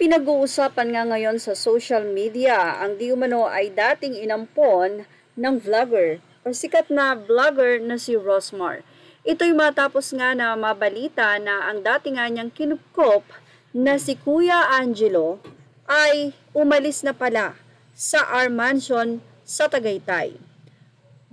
Pinag-uusapan nga ngayon sa social media ang di umano ay dating inampon ng vlogger o sikat na vlogger na si Rosmar. Ito'y matapos nga na mabalita na ang dating nga niyang kinupkop na si Kuya Angelo ay umalis na pala sa R Mansion sa Tagaytay.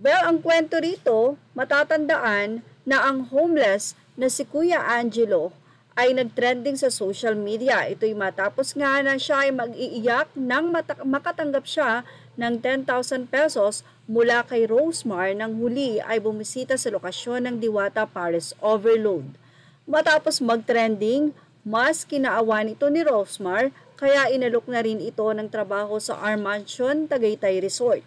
Well, ang kwento rito, matatandaan na ang homeless na si Kuya Angelo ay nagtrending sa social media. Ito'y matapos nga na siya ay mag-iiyak nang makatanggap siya ng 10,000 pesos mula kay Rosmar nang huli ay bumisita sa lokasyon ng Diwata Paris Overload. Matapos mag-trending, mas kinaawan ito ni Rosmar kaya inalok na rin ito ng trabaho sa R Mansion Tagaytay Resort.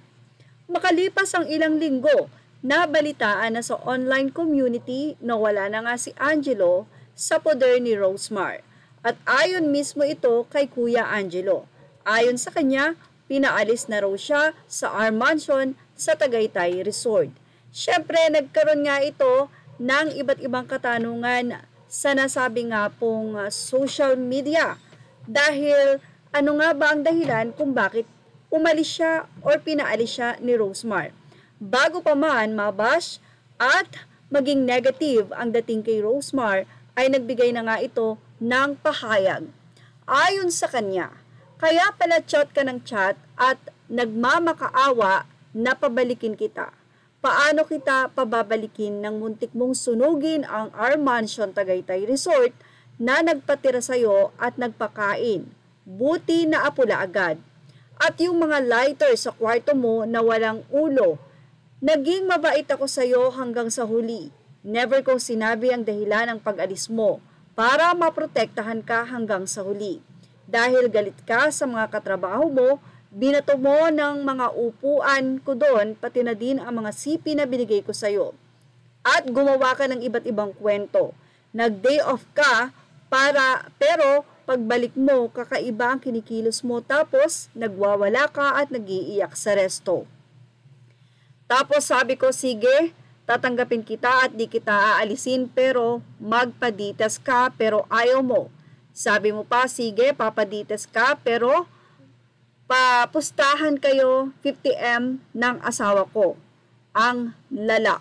Makalipas ang ilang linggo, nabalitaan na sa online community na wala na nga si Angelo sa poder ni Rosmar. At ayon mismo ito kay Kuya Angelo. Ayon sa kanya, pinaalis na raw siya sa R Mansion sa Tagaytay Resort. Siyempre, nagkaroon nga ito ng iba't ibang katanungan sa nasabi nga pong social media. Dahil ano nga ba ang dahilan kung bakit umalis siya o pinaalis siya ni Rosmar? Bago pa man mabash at maging negative ang dating kay Rosmar, ay nagbigay na nga ito ng pahayag. Ayon sa kanya, kaya pala chat ka ng chat at nagmamakaawa na pabalikin kita. Paano kita pababalikin ng muntik mong sunugin ang R Mansion Tagaytay Resort na nagpatira sa'yo at nagpakain? Buti na apula agad. At yung mga lighter sa kwarto mo na walang ulo, naging mabait ako sa'yo hanggang sa huli. Never ko sinabi ang dahilan ng pag-alis mo para maprotektahan ka hanggang sa huli. Dahil galit ka sa mga katrabaho mo, binato mo ng mga upuan ko doon pati na din ang mga sipi na binigay ko sa iyo. At gumawa ka ng iba't ibang kwento. Nag-day off ka pero pagbalik mo kakaiba ang kinikilos mo tapos nagwawala ka at nag-iiyak sa resto. Tapos sabi ko, sige, tatanggapin kita at di kita aalisin pero magpaditas ka pero ayaw mo. Sabi mo pa, sige, papaditas ka pero papustahan kayo 50M ng asawa ko. Ang lala.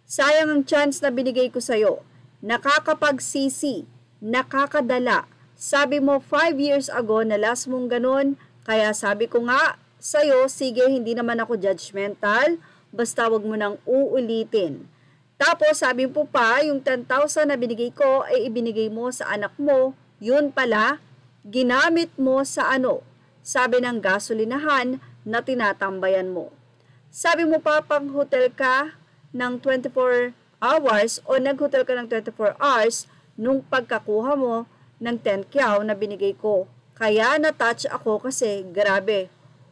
Sayang ang chance na binigay ko sa'yo. Nakakapagsisi, nakakadala. Sabi mo 5 years ago na last mong ganun, kaya sabi ko nga sa'yo, sige, hindi naman ako judgmental, basta wag mo nang uulitin. Tapos sabi po pa, yung 10,000 na binigay ko ay ibinigay mo sa anak mo, yun pala, ginamit mo sa ano? Sabi ng gasolinahan na tinatambayan mo. Sabi mo pa pang hotel ka ng 24 hours o nag-hotel ka ng 24 hours nung pagkakuha mo ng 10 kyaw na binigay ko. Kaya na-touch ako kasi grabe.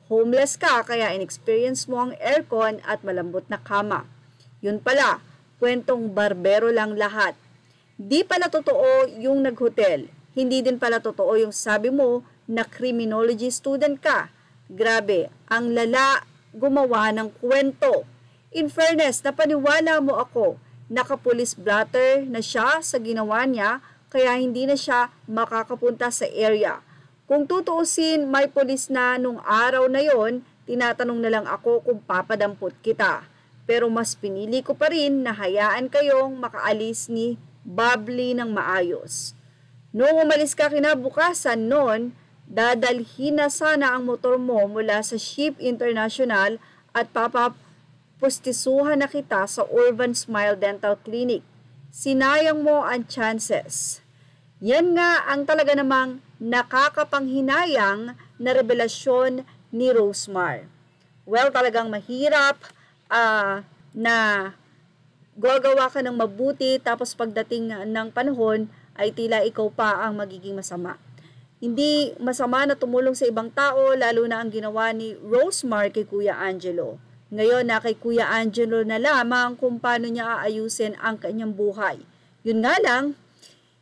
Homeless ka kaya inexperience mo ang aircon at malambot na kama. Yun pala, kwentong barbero lang lahat. Di pala totoo yung nag-hotel. Hindi din pala totoo yung sabi mo na criminology student ka. Grabe, ang lala gumawa ng kwento. In fairness, napaniwala mo ako. Naka-police blotter na siya sa ginawa niya kaya hindi na siya makakapunta sa area. Kung tutuusin, may polis na nung araw na yon, tinatanong na lang ako kung papadampot kita. Pero mas pinili ko pa rin na hayaan kayong makaalis ni Bubbly ng maayos. Noong umalis ka kinabukasan noon, dadalhin na sana ang motor mo mula sa Ship International at papapustisuhan na kita sa Urban Smile Dental Clinic. Sinayang mo ang chances. Yan nga ang talaga namang nakakapanghinayang na revelasyon ni Rosmar. Well, talagang mahirap na gagawa ka ng mabuti tapos pagdating ng panahon ay tila ikaw pa ang magiging masama. Hindi masama na tumulong sa ibang tao lalo na ang ginawa ni Rosmar kay Kuya Angelo. Ngayon na kay Kuya Angelo na lamang kung paano niya aayusin ang kanyang buhay. Yun nga lang,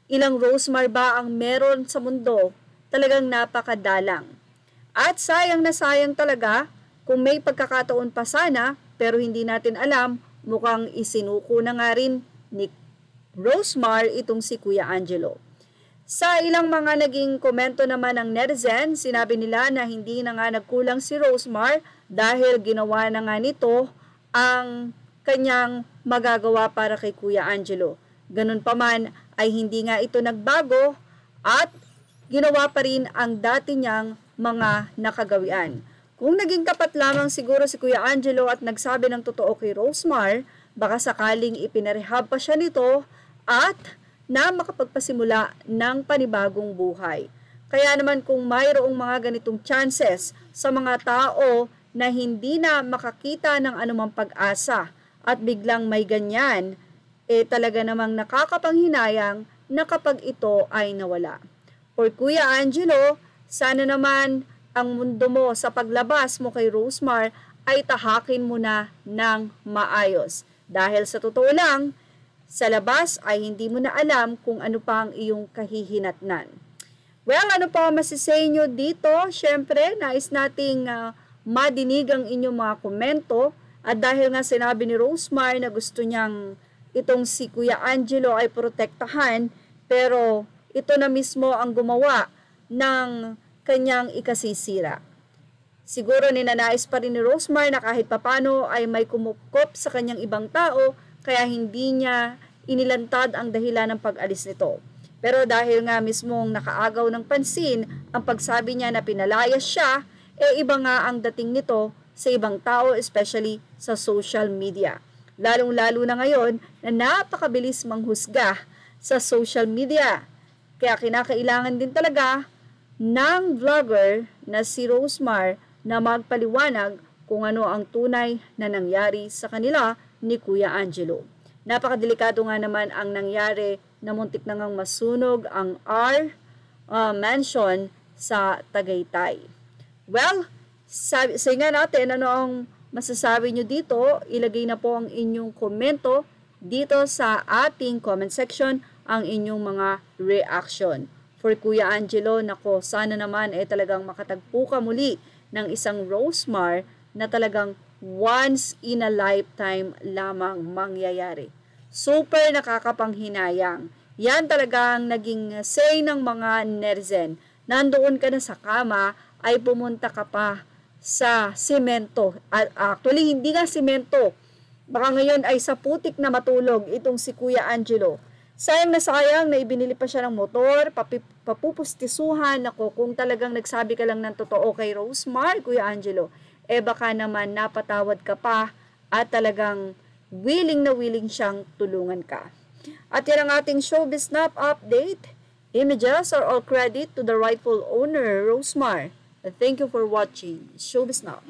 ilang Rosmar ba ang meron sa mundo? Talagang napakadalang. At sayang na sayang talaga kung may pagkakataon pa sana pero hindi natin alam, mukhang isinuko na nga rin ni Rosmar itong si Kuya Angelo. Sa ilang mga naging komento naman ng netizen, sinabi nila na hindi na nga nagkulang si Rosemar dahil ginawa na nga nito ang kanyang magagawa para kay Kuya Angelo. Ganun pa man ay hindi nga ito nagbago at ginawa pa rin ang dati niyang mga nakagawian. Kung naging tapat lamang siguro si Kuya Angelo at nagsabi ng totoo kay Rosemar, baka sakaling ipinarehab pa siya nito at na makapagpasimula ng panibagong buhay. Kaya naman kung mayroong mga ganitong chances sa mga tao na hindi na makakita ng anumang pag-asa at biglang may ganyan, talaga namang nakakapanghinayang na kapag ito ay nawala. For Kuya Angelo, sana naman ang mundo mo sa paglabas mo kay Rosemar ay tahakin mo na ng maayos. Dahil sa totoo lang, sa labas ay hindi mo na alam kung ano pa ang iyong kahihinatnan. Well, ano pa masisay nyo dito? Siyempre, nais nating madinig ang inyong mga komento. At dahil nga sinabi ni Rosemar na gusto niyang itong si Kuya Angelo ay protektahan, pero ito na mismo ang gumawa ng kanyang ikasisira. Siguro ninanais pa rin ni Rosemar na kahit papano ay may kumukop sa kanyang ibang tao, kaya hindi niya inilantad ang dahilan ng pag-alis nito. Pero dahil nga mismong nakaagaw ng pansin ang pagsabi niya na pinalayas siya, iba nga ang dating nito sa ibang tao, especially sa social media. Lalong-lalo na ngayon na napakabilis manghusga sa social media. Kaya kinakailangan din talaga ng vlogger na si Rosemar na magpaliwanag kung ano ang tunay na nangyari sa kanila ni Kuya Angelo. Napakadelikado nga naman ang nangyari na muntik na ngang masunog ang mansion sa Tagaytay. Well, say nga natin ano ang masasabi nyo dito. Ilagay na po ang inyong komento dito sa ating comment section, ang inyong mga reaction. For Kuya Angelo, nako, sana naman talagang makatagpo ka muli ng isang Rosemar na talagang once in a lifetime lamang mangyayari. Super nakakapanghinayang. Yan talagang naging say ng mga netizen. Nandoon ka na sa kama, ay pumunta ka pa sa semento. Actually, hindi nga semento. Baka ngayon ay sa putik na matulog itong si Kuya Angelo. Sayang na ibinili pa siya ng motor, papupustisuhan. Ako, kung talagang nagsabi ka lang ng totoo kay Rosemar, Kuya Angelo, baka naman napatawad ka pa at talagang willing na willing siyang tulungan ka. At yan ang ating Showbiz Snap update. Images are all credit to the rightful owner, Rosemar. Thank you for watching Showbiz Snap.